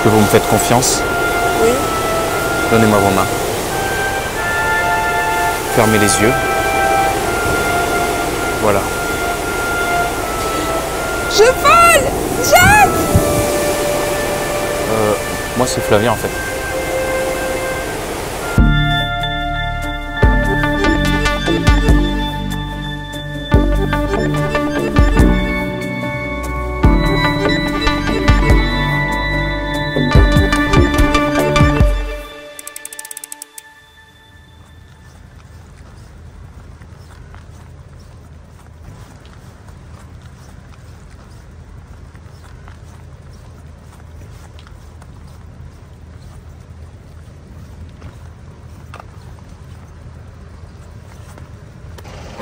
que vous me faites confiance? Oui. Donnez-moi vos mains. Fermez les yeux. Voilà. Je vole! Jacques! Moi c'est Flavien en fait.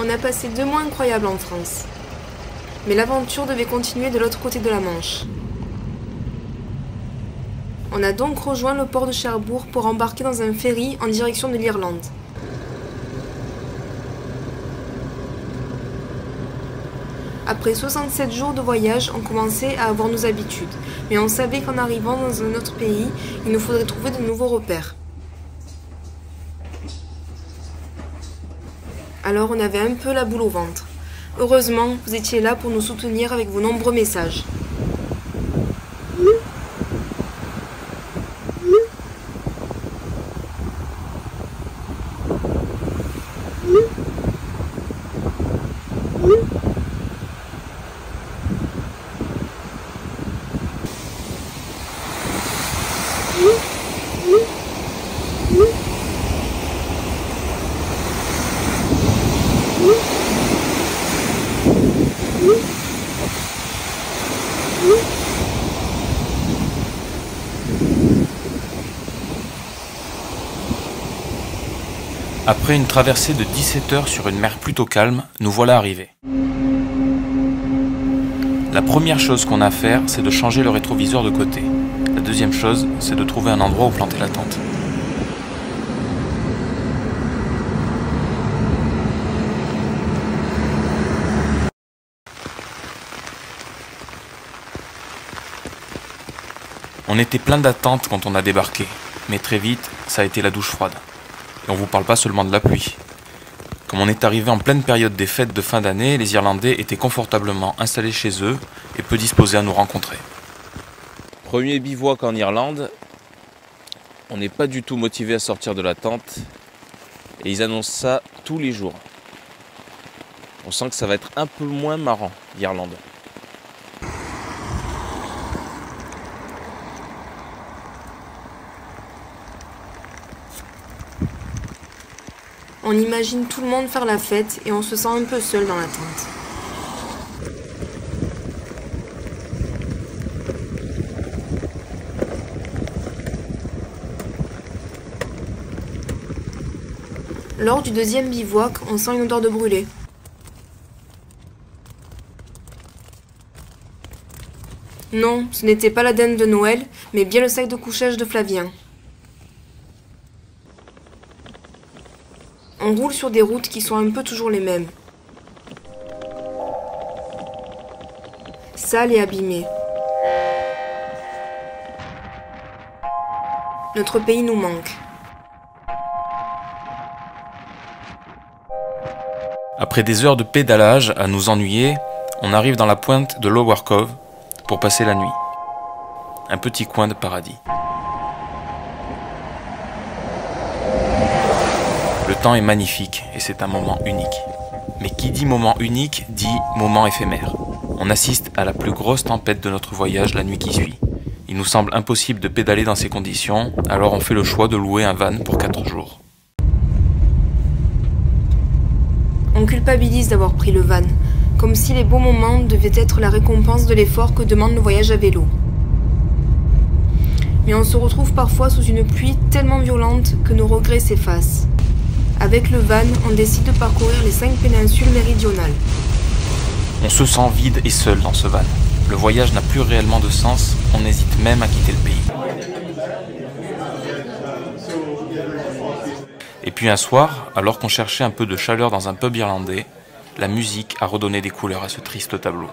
On a passé 2 mois incroyables en France. Mais l'aventure devait continuer de l'autre côté de la Manche. On a donc rejoint le port de Cherbourg pour embarquer dans un ferry en direction de l'Irlande. Après 67 jours de voyage, on commençait à avoir nos habitudes. Mais on savait qu'en arrivant dans un autre pays, il nous faudrait trouver de nouveaux repères. Alors on avait un peu la boule au ventre. Heureusement, vous étiez là pour nous soutenir avec vos nombreux messages. Après une traversée de 17 heures sur une mer plutôt calme, nous voilà arrivés. La première chose qu'on a à faire, c'est de changer le rétroviseur de côté. La deuxième chose, c'est de trouver un endroit où planter la tente. On était plein d'attentes quand on a débarqué, mais très vite, ça a été la douche froide. Et on vous parle pas seulement de la pluie. Comme on est arrivé en pleine période des fêtes de fin d'année, les Irlandais étaient confortablement installés chez eux et peu disposés à nous rencontrer. Premier bivouac en Irlande, on n'est pas du tout motivé à sortir de la tente et ils annoncent ça tous les jours. On sent que ça va être un peu moins marrant, l'Irlande. On imagine tout le monde faire la fête et on se sent un peu seul dans la tente. Lors du deuxième bivouac, on sent une odeur de brûlé. Non, ce n'était pas la dinde de Noël, mais bien le sac de couchage de Flavien. On roule sur des routes qui sont un peu toujours les mêmes. Sales et abîmées. Notre pays nous manque. Après des heures de pédalage à nous ennuyer, on arrive dans la pointe de Lower Cove pour passer la nuit. Un petit coin de paradis. Le temps est magnifique et c'est un moment unique. Mais qui dit moment unique dit moment éphémère. On assiste à la plus grosse tempête de notre voyage la nuit qui suit. Il nous semble impossible de pédaler dans ces conditions, alors on fait le choix de louer un van pour 4 jours. On culpabilise d'avoir pris le van, comme si les beaux moments devaient être la récompense de l'effort que demande le voyage à vélo. Mais on se retrouve parfois sous une pluie tellement violente que nos regrets s'effacent. Avec le van, on décide de parcourir les 5 péninsules méridionales. On se sent vide et seul dans ce van. Le voyage n'a plus réellement de sens, on hésite même à quitter le pays. Et puis un soir, alors qu'on cherchait un peu de chaleur dans un pub irlandais, la musique a redonné des couleurs à ce triste tableau.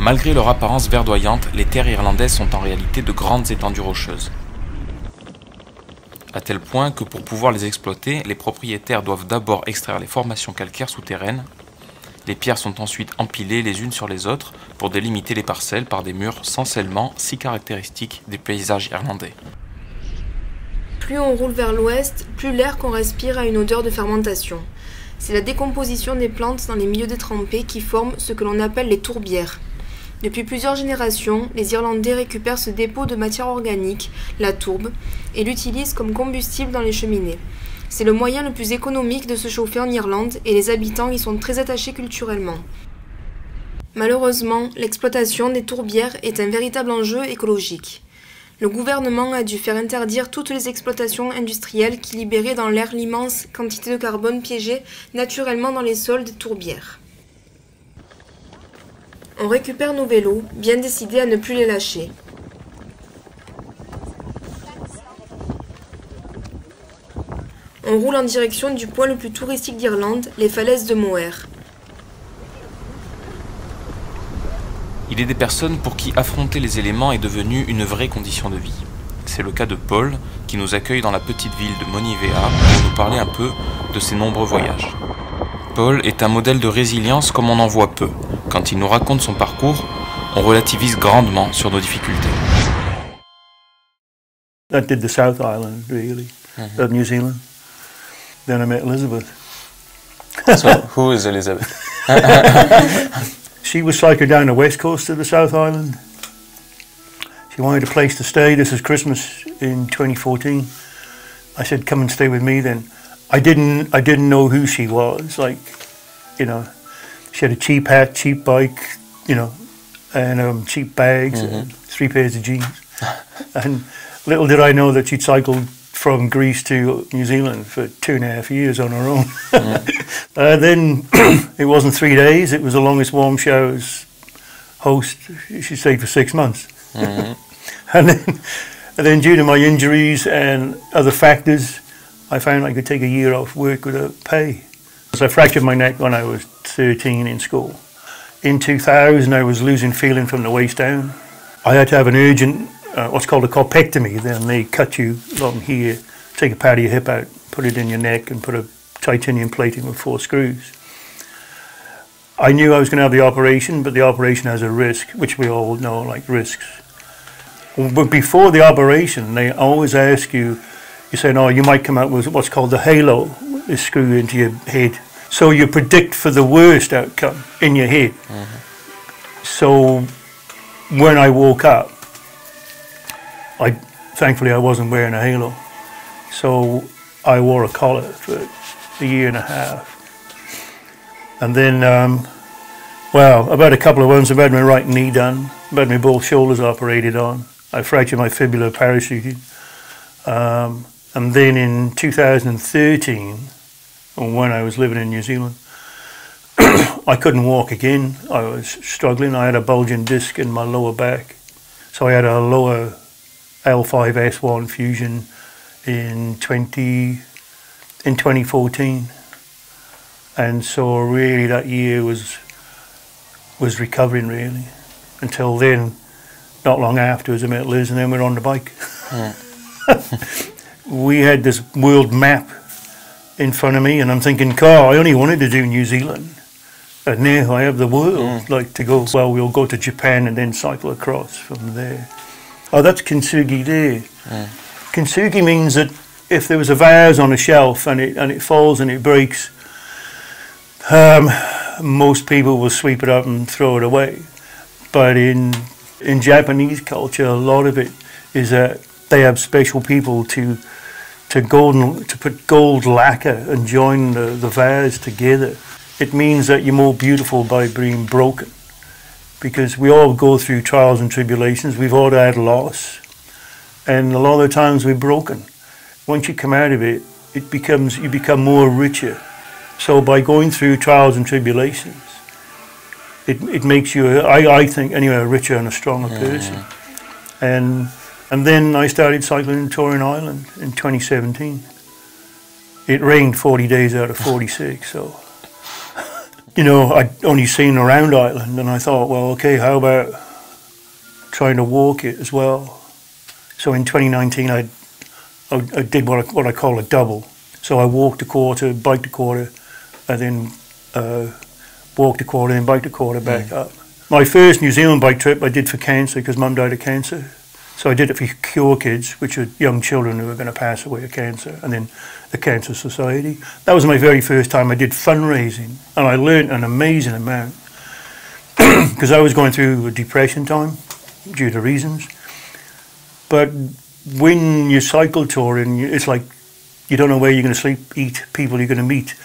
Malgré leur apparence verdoyante, les terres irlandaises sont en réalité de grandes étendues rocheuses. À tel point que pour pouvoir les exploiter, les propriétaires doivent d'abord extraire les formations calcaires souterraines. Les pierres sont ensuite empilées les unes sur les autres pour délimiter les parcelles par des murs sans scellement si caractéristiques des paysages irlandais. Plus on roule vers l'ouest, plus l'air qu'on respire a une odeur de fermentation. C'est la décomposition des plantes dans les milieux détrempés qui forment ce que l'on appelle les tourbières. Depuis plusieurs générations, les Irlandais récupèrent ce dépôt de matière organique, la tourbe, et l'utilisent comme combustible dans les cheminées. C'est le moyen le plus économique de se chauffer en Irlande et les habitants y sont très attachés culturellement. Malheureusement, l'exploitation des tourbières est un véritable enjeu écologique. Le gouvernement a dû faire interdire toutes les exploitations industrielles qui libéraient dans l'air l'immense quantité de carbone piégée naturellement dans les sols des tourbières. On récupère nos vélos, bien décidés à ne plus les lâcher. On roule en direction du point le plus touristique d'Irlande, les falaises de Moher. Il est des personnes pour qui affronter les éléments est devenu une vraie condition de vie. C'est le cas de Paul, qui nous accueille dans la petite ville de Monivea pour nous parler un peu de ses nombreux voyages. Paul est un modèle de résilience comme on en voit peu. Quand il nous raconte son parcours, on relativise grandement sur nos difficultés. I did the South Island, really, of New Zealand. Then I met Elizabeth. So, who is Elizabeth? She was cycling down the west coast of the South Island. She wanted a place to stay. This is Christmas in 2014. I said, come and stay with me then. I didn't know who she was. Like, you know, she had a cheap hat, cheap bike, you know, and cheap bags, and 3 pairs of jeans. And little did I know that she'd cycled from Greece to New Zealand for 2.5 years on her own. Then it wasn't 3 days, it was the longest warm showers host. She stayed for 6 months. and then due to my injuries and other factors, I found I could take a year off work without pay. So I fractured my neck when I was 13 in school. In 2000 I was losing feeling from the waist down. I had to have an urgent what's called a corpectomy. Then they cut you along here, take a part of your hip out, put it in your neck and put a titanium plating with 4 screws. I knew I was going to have the operation, but the operation has a risk, which we all know, like risks. But before the operation, they always ask you, you say, no, you might come out with what's called the halo, is screwed into your head. So you predict for the worst outcome in your head. So when I woke up, thankfully I wasn't wearing a halo. So I wore a collar for 1.5 years. And then, well, about a couple of months I've had my right knee done, I've had my both shoulders operated on. I fractured my fibula parachuting. And then in 2013, when I was living in New Zealand, I couldn't walk again. I was struggling. I had a bulging disc in my lower back. So I had a lower L5S1 fusion in 2014. And so really that year was recovering really. Until then, not long afterwards I met Liz and then we were on the bike. We had this world map in front of me and I'm thinking, I only wanted to do New Zealand. And now I have the world, like to go, well, we'll go to Japan and then cycle across from there. Oh, that's kintsugi there. Kintsugi means that if there was a vase on a shelf and it falls and it breaks, most people will sweep it up and throw it away. But in Japanese culture, a lot of it is that they have special people to put gold lacquer and join the vase together. It means that you're more beautiful by being broken. Because we all go through trials and tribulations, we've all had loss. And a lot of the times we're broken. Once you come out of it, you become more richer. So by going through trials and tribulations, it makes you, I think anyway, a richer and a stronger person. And then I started cycling in Torin Island in 2017. It rained 40 days out of 46, so you know, I'd only seen around Ireland, and I thought, well, okay, how about trying to walk it as well? So in 2019, I did what I call a double. So I walked a quarter, biked a quarter, and then walked a quarter, then biked a quarter back up. My first New Zealand bike trip I did for cancer, because Mum died of cancer. So I did it for Cure Kids, which are young children who are going to pass away of cancer, and then the Cancer Society. That was my very first time I did fundraising, and I learned an amazing amount, because I was going through a depression time due to reasons. But when you cycle touring, it's like you don't know where you're going to sleep, eat, people you're going to meet.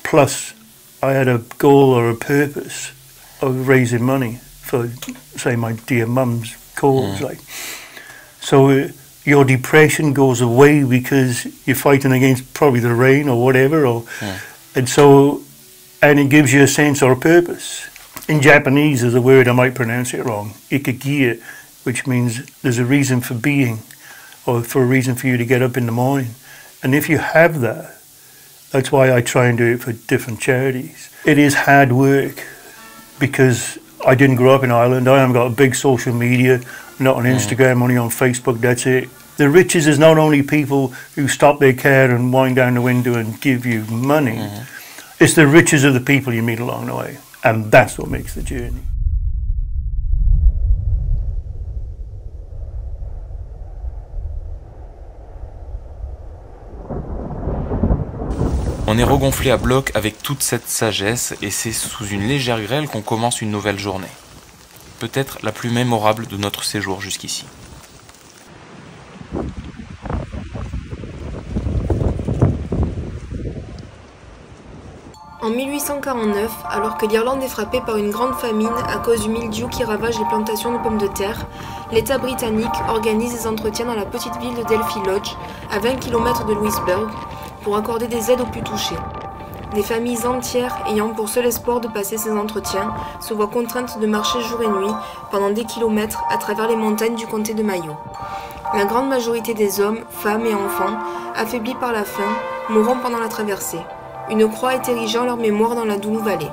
Plus, I had a goal or a purpose of raising money for, say, my dear mum's cause. Like, so your depression goes away because you're fighting against probably the rain or whatever, or and it gives you a sense or a purpose. In Japanese, there's a word, I might pronounce it wrong, ikigai, which means there's a reason for being, or for a reason for you to get up in the morning. And if you have that, that's why I try and do it for different charities. It is hard work, because I didn't grow up in Ireland. I haven't got a big social media, not on Instagram, only on Facebook, that's it. The riches is not only people who stop their car and wind down the window and give you money, it's the riches of the people you meet along the way. And that's what makes the journey. On est regonflé à bloc avec toute cette sagesse et c'est sous une légère grêle qu'on commence une nouvelle journée. Peut-être la plus mémorable de notre séjour jusqu'ici. En 1849, alors que l'Irlande est frappée par une grande famine à cause du mildiou qui ravage les plantations de pommes de terre, l'État britannique organise des entretiens dans la petite ville de Delphi Lodge, à 20 km de Louisbourg, pour accorder des aides aux plus touchés. Des familles entières ayant pour seul espoir de passer ces entretiens se voient contraintes de marcher jour et nuit pendant des kilomètres à travers les montagnes du comté de Mayo. La grande majorité des hommes, femmes et enfants, affaiblis par la faim, mourront pendant la traversée. Une croix est érigée en leur mémoire dans la Doulou Valley.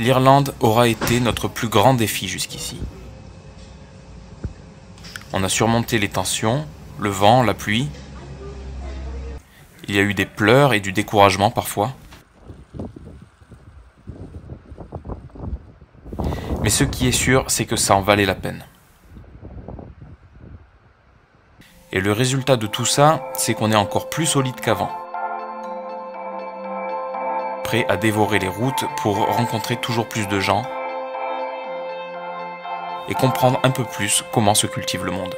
L'Irlande aura été notre plus grand défi jusqu'ici. On a surmonté les tensions, le vent, la pluie. Il y a eu des pleurs et du découragement parfois. Mais ce qui est sûr, c'est que ça en valait la peine. Et le résultat de tout ça, c'est qu'on est encore plus solide qu'avant. Prêt à dévorer les routes pour rencontrer toujours plus de gens et comprendre un peu plus comment se cultive le monde.